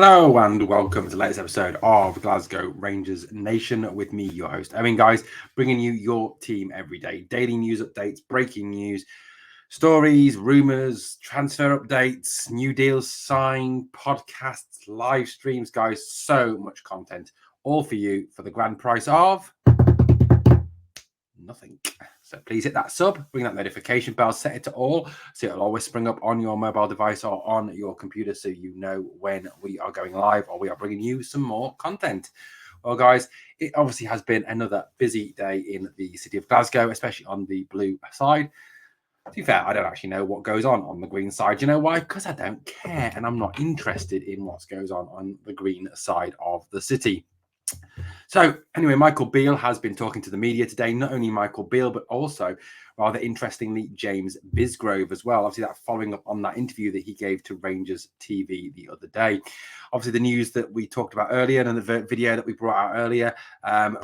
Hello and welcome to the latest episode of Glasgow Rangers Nation with me, your host, Owen, guys, bringing you your team every day. Daily news updates, breaking news, stories, rumours, transfer updates, new deals signed, podcasts, live streams, guys, so much content, all for you for the grand price of nothing. So please hit that sub, bring that notification bell, set it to all, so it'll always spring up on your mobile device or on your computer so you know when we are going live or we are bringing you some more content. Well, guys, it obviously has been another busy day in the city of Glasgow, especially on the blue side. To be fair, I don't actually know what goes on the green side. You know why? Because I don't care and I'm not interested in what goes on the green side of the city. So anyway, Michael Beale has been talking to the media today. Not only Michael Beale, but also, rather interestingly, James Bisgrove as well. Obviously, that following up on that interview that he gave to Rangers TV the other day. Obviously, the news that we talked about earlier and the video that we brought out earlier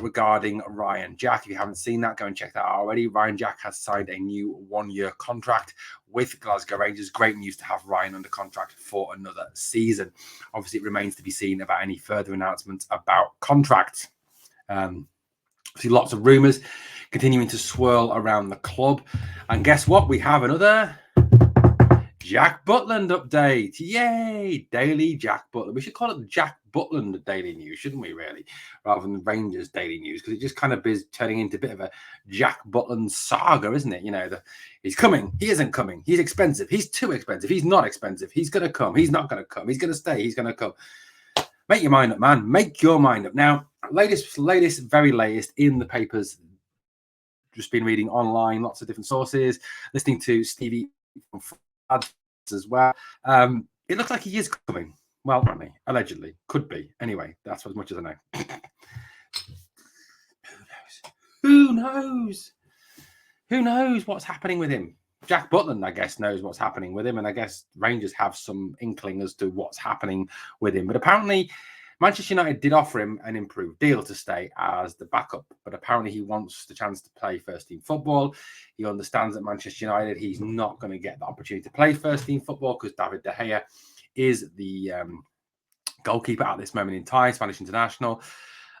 regarding Ryan Jack. If you haven't seen that, go and check that out already. Ryan Jack has signed a new one-year contract with Glasgow Rangers. Great news to have Ryan under contract for another season. Obviously, it remains to be seen about any further announcements about contracts. See lots of rumours continuing to swirl around the club. And guess what? We have another Jack Butland update. Yay! Daily Jack Butland. We should call it the Jack Butland Daily News, shouldn't we, really? Rather than Rangers Daily News, because it just kind of is turning into a bit of a Jack Butland saga, isn't it? You know, he's coming, he isn't coming, he's expensive, he's too expensive, he's not expensive, he's going to come, he's not going to come, he's going to stay, he's going to come. Make your mind up, man. Make your mind up. Now, very latest in the papers, just been reading online, lots of different sources, listening to Stevie from France as well. It looks like he is coming. Well, allegedly. Could be. Anyway, that's as much as I know. Who knows? Who knows what's happening with him? Jack Butland, I guess, knows what's happening with him, and I guess Rangers have some inkling as to what's happening with him. But apparently, Manchester United did offer him an improved deal to stay as the backup, but apparently he wants the chance to play first-team football. He understands that Manchester United, he's not going to get the opportunity to play first-team football because David De Gea is the goalkeeper at this moment in time, Spanish international.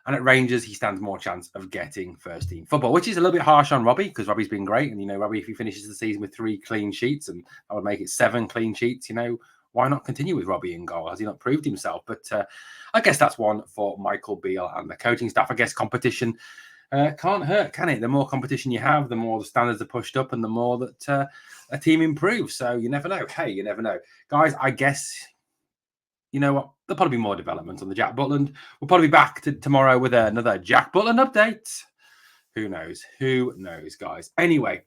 And at Rangers, he stands more chance of getting first-team football, which is a little bit harsh on Robbie because Robbie's been great. And, you know, Robbie, if he finishes the season with 3 clean sheets, and that would make it 7 clean sheets, you know, why not continue with Robbie in goal? Has he not proved himself? But I guess that's one for Michael Beale and the coaching staff. I guess competition can't hurt, can it? The more competition you have, the more the standards are pushed up and the more that a team improves. So you never know. Hey, you never know. Guys, I guess, you know what? There'll probably be more development on the Jack Butland. We'll probably be back tomorrow with another Jack Butland update. Who knows? Who knows, guys? Anyway,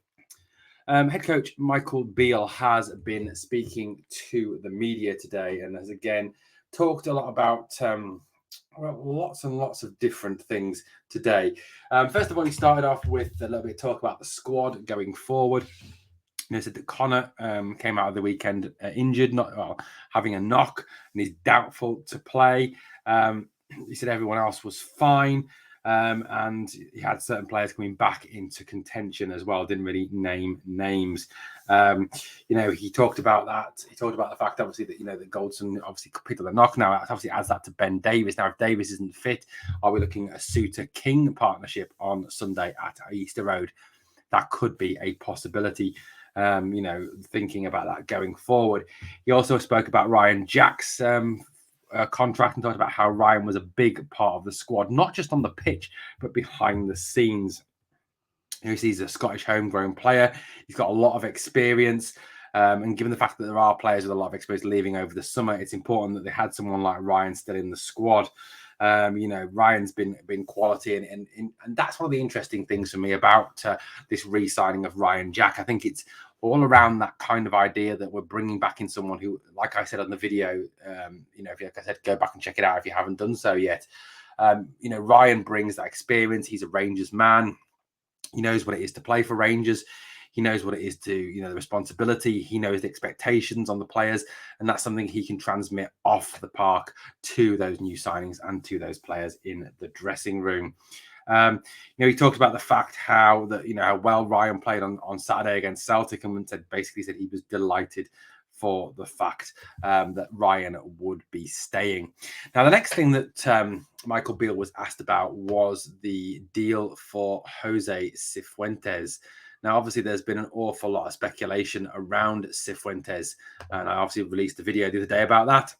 head coach Michael Beale has been speaking to the media today and has again talked a lot about lots and lots of different things today. First of all, he started off with a little bit of talk about the squad going forward. You know, said that Connor came out of the weekend injured, having a knock, and he's doubtful to play. He said everyone else was fine, and he had certain players coming back into contention as well. Didn't really name names. You know, he talked about that. He talked about the fact, obviously, that, you know, that Goldson obviously picked up the knock. Now, that obviously adds that to Ben Davies. Now, if Davies isn't fit, are we looking at a Suter-King partnership on Sunday at Easter Road? That could be a possibility. You know, thinking about that going forward. He also spoke about Ryan Jack's contract and talked about how Ryan was a big part of the squad, not just on the pitch, but behind the scenes. You know, he's a Scottish homegrown player. He's got a lot of experience. And given the fact that there are players with a lot of experience leaving over the summer, it's important that they had someone like Ryan still in the squad. You know, Ryan's been quality, and that's one of the interesting things for me about this re-signing of Ryan Jack. I think it's all around that kind of idea that we're bringing back in someone who, like I said on the video, you know, like I said, go back and check it out if you haven't done so yet. You know, Ryan brings that experience. He's a Rangers man. He knows what it is to play for Rangers. He knows what it is to, you know, the responsibility. He knows the expectations on the players, and that's something he can transmit off the park to those new signings and to those players in the dressing room. You know, he talked about the fact how well Ryan played on Saturday against Celtic, and basically said he was delighted for the fact that Ryan would be staying. Now, the next thing that Michael Beale was asked about was the deal for Jose Cifuentes. Now, obviously, there's been an awful lot of speculation around Cifuentes, and I obviously released a video the other day about that.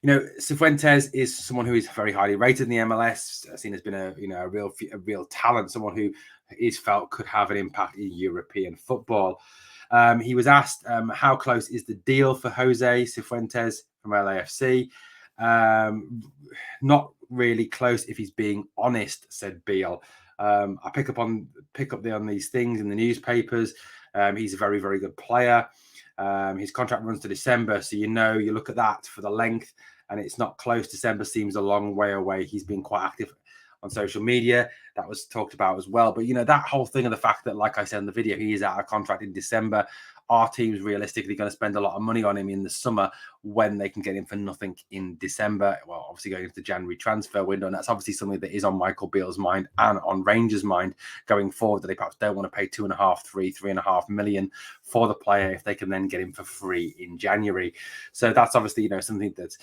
Cifuentes is someone who is very highly rated in the MLS, seen as being a real talent, someone who is felt could have an impact in European football. He was asked how close is the deal for Jose Cifuentes from LAFC. Not really close, if he's being honest, said Beale. I pick up on these things in the newspapers. He's a very, very good player. His contract runs to December, so you look at that for the length, and it's not close. December seems a long way away. He's been quite active on social media. That was talked about as well. But that whole thing of the fact that, like I said in the video, he is out of contract in December. Our team's realistically going to spend a lot of money on him in the summer when they can get him for nothing in December. Well, obviously going into the January transfer window, and that's obviously something that is on Michael Beale's mind and on Rangers' mind going forward, that they perhaps don't want to pay 3.5 million for the player if they can then get him for free in January. So that's obviously something that's.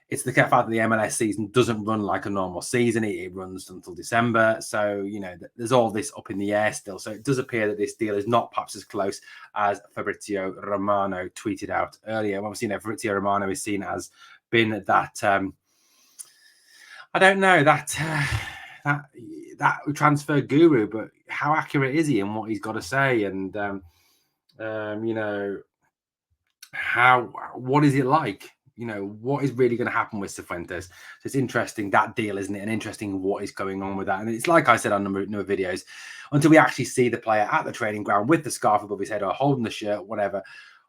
It's the fact that the MLS season doesn't run like a normal season. It runs until December. So, there's all this up in the air still. So it does appear that this deal is not perhaps as close as Fabrizio Romano tweeted out earlier. Obviously, Fabrizio Romano is seen as being that, I don't know, that transfer guru, but how accurate is he in what he's got to say? And, what is it like? What is really going to happen with Cifuentes? So it's interesting, that deal, isn't it? And interesting what is going on with that. And it's like I said on number of videos, until we actually see the player at the training ground with the scarf above his head or holding the shirt, whatever,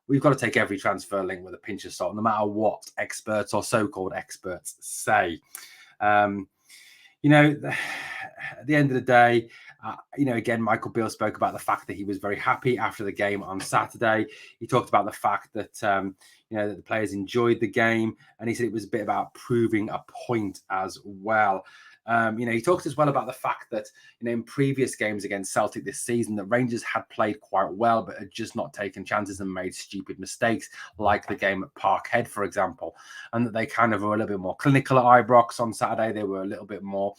we've got to take every transfer link with a pinch of salt, no matter what experts or so-called experts say. At the end of the day, again, Michael Beale spoke about the fact that he was very happy after the game on Saturday. He talked about the fact that, that the players enjoyed the game, and he said it was a bit about proving a point as well. He talked as well about the fact that, in previous games against Celtic this season, that Rangers had played quite well, but had just not taken chances and made stupid mistakes, like the game at Parkhead, for example, and that they kind of were a little bit more clinical at Ibrox on Saturday. They were a little bit more,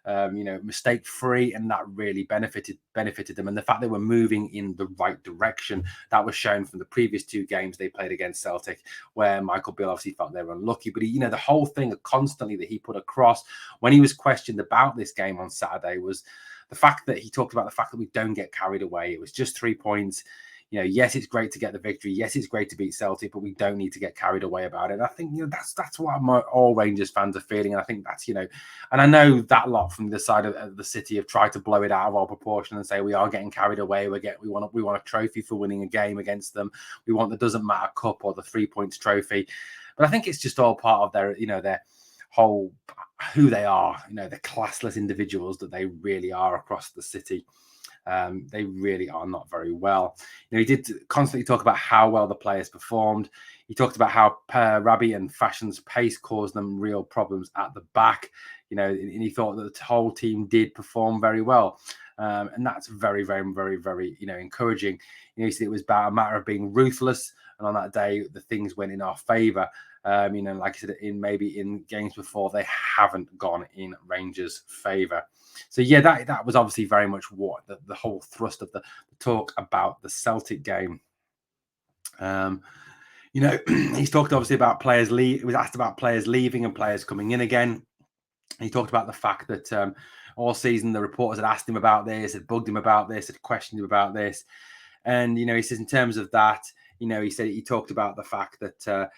mistake-free, and that really benefited them. And the fact they were moving in the right direction, that was shown from the previous two games they played against Celtic, where Michael Beale obviously felt they were unlucky. But the whole thing constantly that he put across when he was questioned about this game on Saturday was the fact that he talked about the fact that we don't get carried away. It was just 3 points. Yes, it's great to get the victory. Yes, it's great to beat Celtic, but we don't need to get carried away about it. And I think, that's what all Rangers fans are feeling. And I think that's, and I know that lot from the side of the city have tried to blow it out of all proportion and say we are getting carried away. We want a trophy for winning a game against them. We want the Doesn't Matter Cup or the 3 points trophy. But I think it's just all part of their whole who they are, the classless individuals that they really are across the city. They really are not very well. He did constantly talk about how well the players performed. He talked about how Rabi and Fashion's pace caused them real problems at the back. And he thought that the whole team did perform very well. And that's very, very, very, very, encouraging. He said it was about a matter of being ruthless. And on that day, the things went in our favour. Like I said, in games before, they haven't gone in Rangers' favour. So yeah, that was obviously very much what the whole thrust of the talk about the Celtic game. He's talked obviously about players leave. He was asked about players leaving and players coming in again. He talked about the fact that all season the reporters had asked him about this, had bugged him about this, had questioned him about this, and he says in terms of that, he talked about the fact that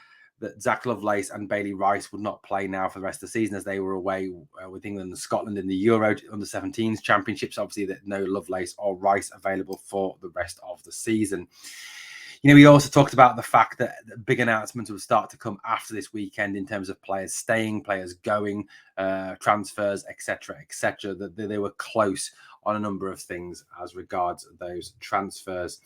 Zach Lovelace and Bailey Rice would not play now for the rest of the season as they were away with England and Scotland in the Euro under-17s championships. Obviously, that no Lovelace or Rice available for the rest of the season. We also talked about the fact that big announcements would start to come after this weekend in terms of players staying, players going, transfers, etc., etc. That they were close on a number of things as regards those transfers.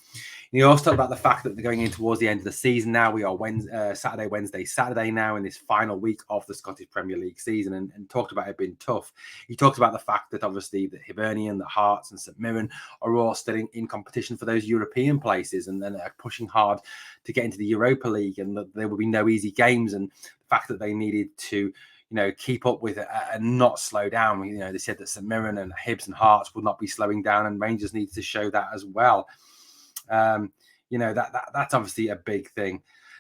You also talk about the fact that they're going in towards the end of the season now. We are Saturday now in this final week of the Scottish Premier League season, and talked about it being tough. He talked about the fact that obviously the Hibernian, the Hearts and St Mirren are all still in competition for those European places, and then are pushing hard to get into the Europa League, and that there will be no easy games, and the fact that they needed to keep up with it and not slow down. They said that St Mirren and Hibs and Hearts would not be slowing down, and Rangers need to show that as well. That's obviously a big thing.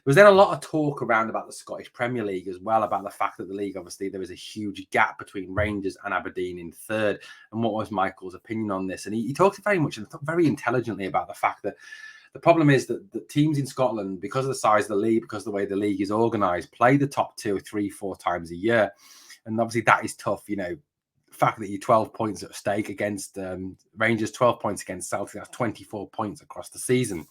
There was then a lot of talk around about the Scottish Premier League as well, about the fact that the league, obviously, there is a huge gap between Rangers and Aberdeen in third. And what was Michael's opinion on this? And he talked very much and very intelligently about the fact that the problem is that the teams in Scotland, because of the size of the league, because of the way the league is organised, play the top 2, 3, 4 times a year. And obviously that is tough. The fact that you're 12 points at stake against Rangers, 12 points against Celtic, that's 24 points across the season.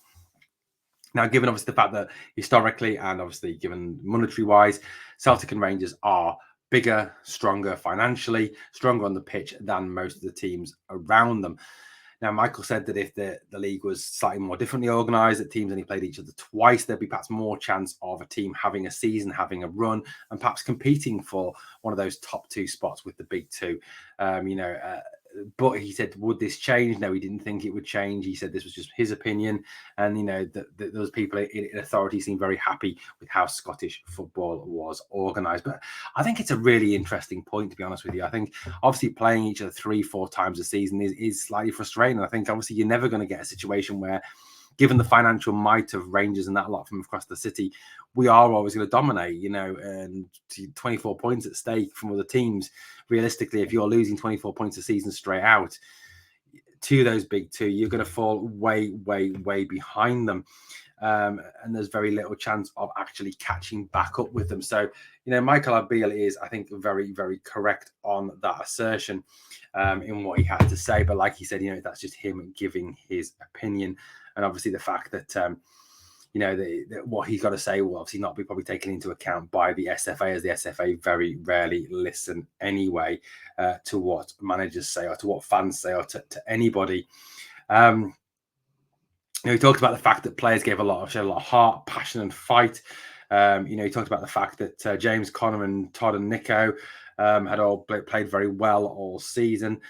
Now, given obviously the fact that historically and obviously given monetary-wise, Celtic and Rangers are bigger, stronger financially, stronger on the pitch than most of the teams around them. Now, Michael said that if the league was slightly more differently organised, that teams only played each other twice, there'd be perhaps more chance of a team having a season, having a run, and perhaps competing for one of those top 2 spots with the big 2. But he said, would this change? No, he didn't think it would change. He said this was just his opinion. And, those people in authority seemed very happy with how Scottish football was organised. But I think it's a really interesting point, to be honest with you. I think obviously playing each other 3, 4 times a season is slightly frustrating. I think obviously you're never going to get a situation where, given the financial might of Rangers and that lot from across the city, we are always going to dominate, and 24 points at stake from other teams. Realistically, if you're losing 24 points a season straight out to those big 2, you're going to fall way, way, way behind them. And there's very little chance of actually catching back up with them. So, Michael Beale is, I think, very, very correct on that assertion in what he had to say. But like he said, that's just him giving his opinion. And obviously the fact that, what he's got to say will obviously not be probably taken into account by the SFA, as the SFA very rarely listen anyway to what managers say or to what fans say or to anybody. He talked about the fact that players showed a lot of heart, passion and fight. He talked about the fact that James, Connor and Todd and Nico had all played very well all season.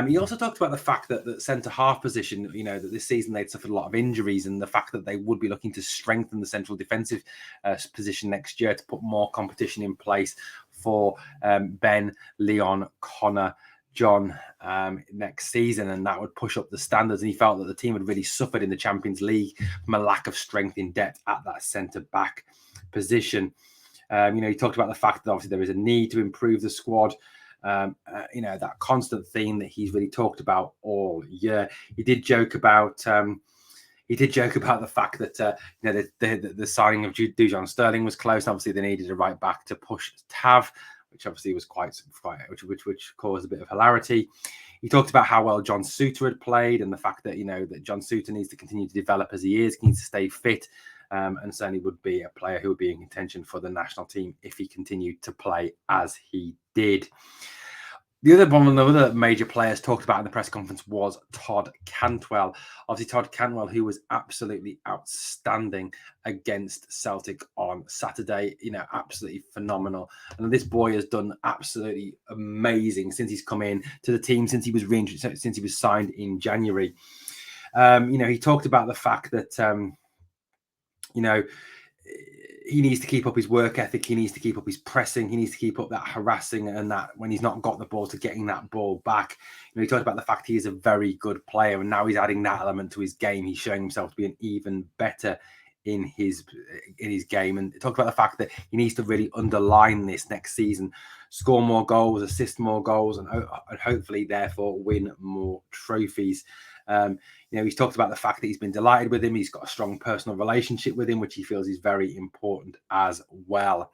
He also talked about the fact that the centre-half position, that this season they'd suffered a lot of injuries, and the fact that they would be looking to strengthen the central defensive position next year to put more competition in place for Ben, Leon, Connor, John next season, and that would push up the standards. And he felt that the team had really suffered in the Champions League from a lack of strength in depth at that centre-back position. He talked about the fact that obviously there is a need to improve the squad. That constant theme that he's really talked about all year. He did joke about the fact that the signing of Dujon Sterling was close. Obviously, they needed a right back to push Tav, which obviously was which caused a bit of hilarity. He talked about how well John Souttar had played, and the fact that that John Souttar needs to continue to develop as he is, he needs to stay fit. And certainly would be a player who would be in contention for the national team if he continued to play as he did. One of the other major players talked about in the press conference was Todd Cantwell. Obviously, Todd Cantwell, who was absolutely outstanding against Celtic on Saturday, absolutely phenomenal. And this boy has done absolutely amazing since he's come in to the team, since he was reintroduced, since he was signed in January. He talked about the fact that he needs to keep up his work ethic. He needs to keep up his pressing. He needs to keep up that harassing, and that when he's not got the ball, to getting that ball back. He talked about the fact he is a very good player, and now he's adding that element to his game. He's showing himself to be an even better in his game. And he talked about the fact that he needs to really underline this next season, score more goals, assist more goals, and hopefully therefore win more trophies. He's talked about the fact that he's been delighted with him. He's got a strong personal relationship with him, which he feels is very important as well.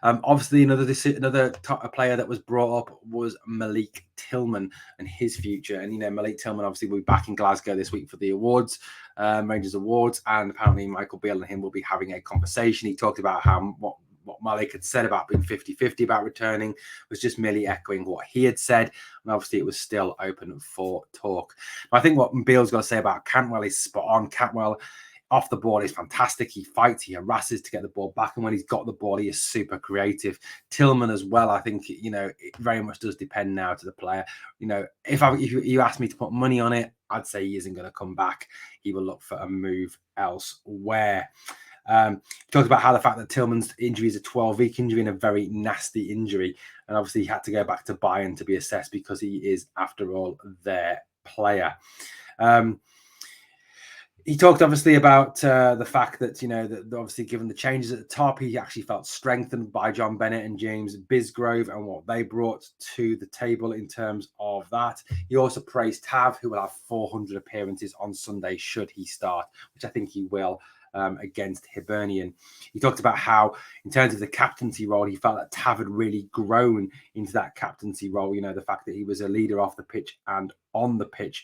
Obviously, another player that was brought up was Malik Tillman and his future. And, Malik Tillman obviously will be back in Glasgow this week for the awards, Rangers Awards. And apparently Michael Beale and him will be having a conversation. He talked about what Malik had said about being 50-50 about returning was just merely echoing what he had said. And obviously it was still open for talk. But I think what Beale's got to say about Cantwell is spot on. Cantwell off the ball is fantastic. He fights, he harasses to get the ball back. And when he's got the ball, he is super creative. Tillman as well, I think, it very much does depend now to the player. If you ask me to put money on it, I'd say he isn't going to come back. He will look for a move elsewhere. He talked about how the fact that Tillman's injury is a 12-week injury and a very nasty injury. And obviously he had to go back to Bayern to be assessed because he is, after all, their player. He talked obviously about the fact that, that obviously given the changes at the top, he actually felt strengthened by John Bennett and James Bisgrove and what they brought to the table in terms of that. He also praised Tav, who will have 400 appearances on Sunday should he start, which I think he will against Hibernian. He talked about how, in terms of the captaincy role, he felt that Tav had really grown into that captaincy role. The fact that he was a leader off the pitch and on the pitch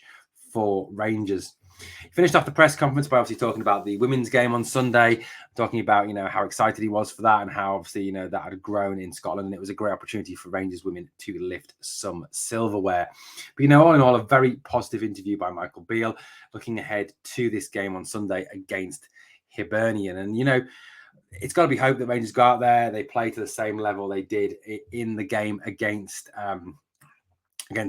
for Rangers. He finished off the press conference by obviously talking about the women's game on Sunday, talking about, how excited he was for that and how obviously, that had grown in Scotland. And it was a great opportunity for Rangers women to lift some silverware. But, all in all, a very positive interview by Michael Beale, looking ahead to this game on Sunday against Hibernian. And, it's got to be hoped that Rangers go out there, they play to the same level they did in the game against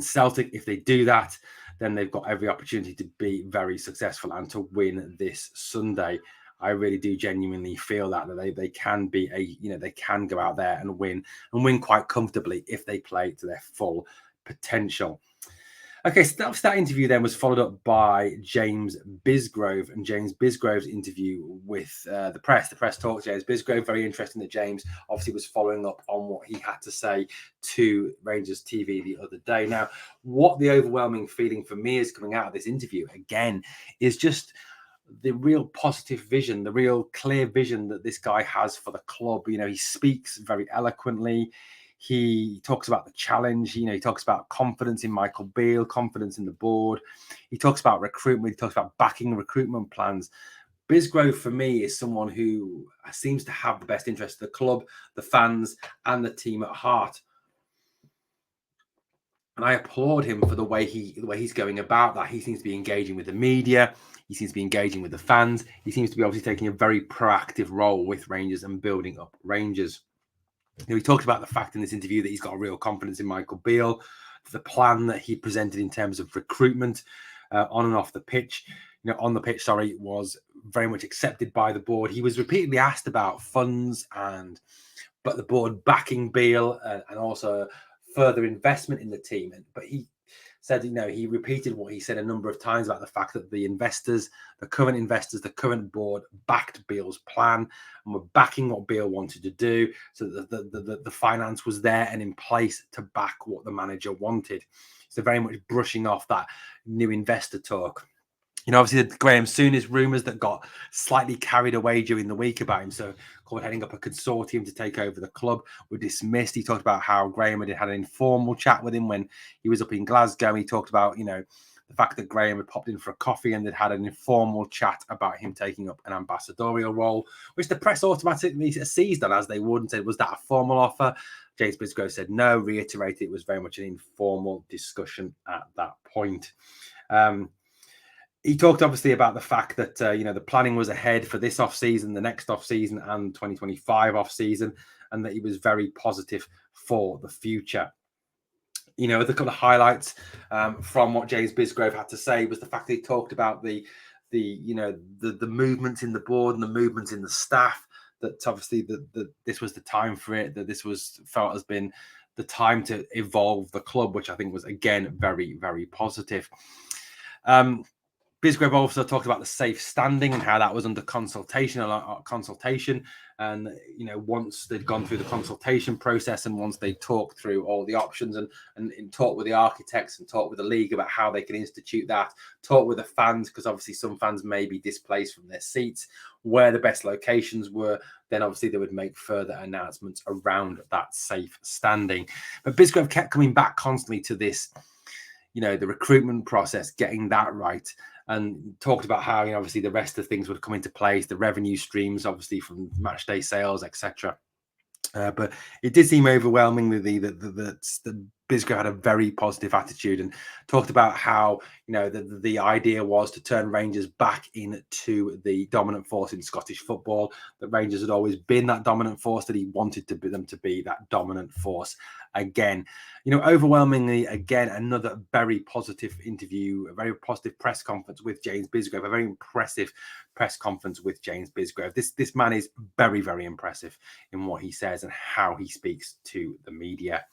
Celtic. If they do that, then they've got every opportunity to be very successful and to win this Sunday. I really do genuinely feel that they can be they can go out there and win quite comfortably if they play to their full potential. Okay, so that interview then was followed up by James Bisgrove and James Bisgrove's interview with the press. The press talked to James Bisgrove. Very interesting that James obviously was following up on what he had to say to Rangers TV the other day. Now, what the overwhelming feeling for me is coming out of this interview, again, is just the real positive vision, the real clear vision that this guy has for the club. He speaks very eloquently. He talks about the challenge. He talks about confidence in Michael Beale, confidence in the board. He talks about recruitment. He talks about backing recruitment plans. Bisgrove, for me, is someone who seems to have the best interest of the club, the fans, and the team at heart. And I applaud him for the way he's going about that. He seems to be engaging with the media. He seems to be engaging with the fans. He seems to be obviously taking a very proactive role with Rangers and building up Rangers. He talked about the fact in this interview that he's got a real confidence in Michael Beale, the plan that he presented in terms of recruitment on and off the pitch. On the pitch, was very much accepted by the board. He was repeatedly asked about funds but the board backing Beale and also further investment in the team. But he said, he repeated what he said a number of times about the fact that the current board backed Beale's plan and were backing what Beale wanted to do. So that the finance was there and in place to back what the manager wanted. So very much brushing off that new investor talk. Obviously, the Graham Souness rumours that got slightly carried away during the week about him, so called heading up a consortium to take over the club, were dismissed. He talked about how Graham had an informal chat with him when he was up in Glasgow. He talked about, the fact that Graham had popped in for a coffee and they'd had an informal chat about him taking up an ambassadorial role, which the press automatically seized on, as they would, and said, was that a formal offer? James Bisgrove said no, reiterated it was very much an informal discussion at that point. He talked obviously about the fact that, the planning was ahead for this off-season, the next off-season and 2025 off-season, and that he was very positive for the future. A couple of highlights from what James Bisgrove had to say was the fact that he talked about the movements in the board and the movements in the staff, that obviously this was the time for it, that this was felt has been the time to evolve the club, which I think was, again, very, very positive. Bisgrove also talked about the safe standing and how that was under consultation. And, once they'd gone through the consultation process and once they talked through all the options and talked with the architects and talked with the league about how they can institute that, talked with the fans, because obviously some fans may be displaced from their seats, where the best locations were, then obviously they would make further announcements around that safe standing. But Bisgrove kept coming back constantly to this, the recruitment process, getting that right. And talked about how, obviously the rest of things would come into place, the revenue streams, obviously from match day sales, etc. But it did seem overwhelmingly that Bisgrove had a very positive attitude and talked about how, you know, the idea was to turn Rangers back into the dominant force in Scottish football. That Rangers had always been that dominant force, that he wanted them to be that dominant force again. You know, overwhelmingly, again, another very positive interview, a very positive press conference with James Bisgrove, a very impressive press conference with James Bisgrove. This man is very, very impressive in what he says and how he speaks to the media.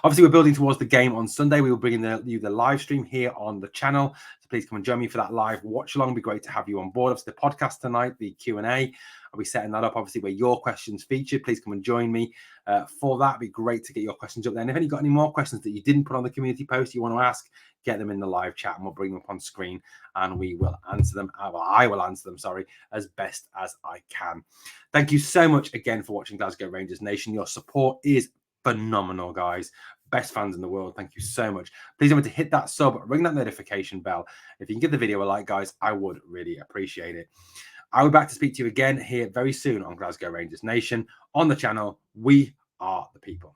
Obviously, we're building towards the game on Sunday. We will bring you the live stream here on the channel. So please come and join me for that live watch along. It'd be great to have you on board. Obviously, the podcast tonight, the Q&A. I'll be setting that up, obviously, where your questions featured. Please come and join me for that. It'd be great to get your questions up there. And if you've got any more questions that you didn't put on the community post you want to ask, get them in the live chat and we'll bring them up on screen and we will answer them. Well, I will answer them, sorry, as best as I can. Thank you so much again for watching Glasgow Rangers Nation. Your support is phenomenal, guys. Best fans in the world. Thank you so much. Please remember to hit that sub, ring that notification bell. If you can give the video a like, guys, I would really appreciate it. I'll be back to speak to you again here very soon on Glasgow Rangers Nation. On the channel, we are the people.